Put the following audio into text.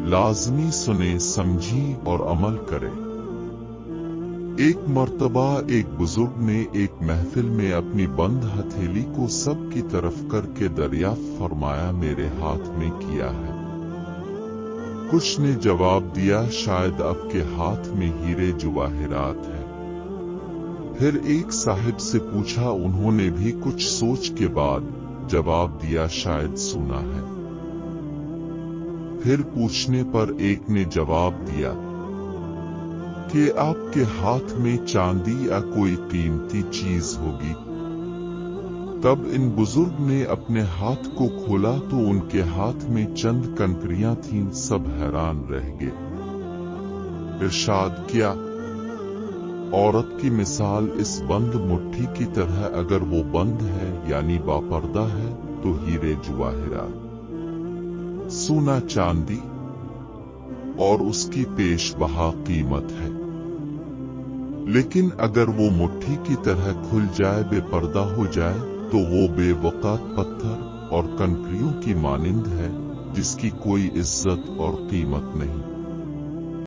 लाजमी सुने, समझी और अमल करें। एक मर्तबा एक बुजुर्ग ने एक महफिल में अपनी बंद हथेली को सब की तरफ करके दरियाफ्त फरमाया, मेरे हाथ में किया है। कुछ ने जवाब दिया, शायद आपके हाथ में हीरे जवाहिरात है। फिर एक साहिब से पूछा, उन्होंने भी कुछ सोच के बाद जवाब दिया, शायद सोना है। फिर पूछने पर एक ने जवाब दिया कि आपके हाथ में चांदी या कोई कीमती चीज होगी। तब इन बुजुर्ग ने अपने हाथ को खोला तो उनके हाथ में चंद कंकरियां थीं। सब हैरान रह गए। इरशाद किया, औरत की मिसाल इस बंद मुट्ठी की तरह, अगर वो बंद है यानी बापर्दा है तो हीरे जवाहिरात, सोना चांदी और उसकी पेश बहा कीमत है। लेकिन अगर वो मुट्ठी की तरह खुल जाए, बेपर्दा हो जाए, तो वो बेवकात पत्थर और कंकरियों की मानिंद है, जिसकी कोई इज्जत और कीमत नहीं।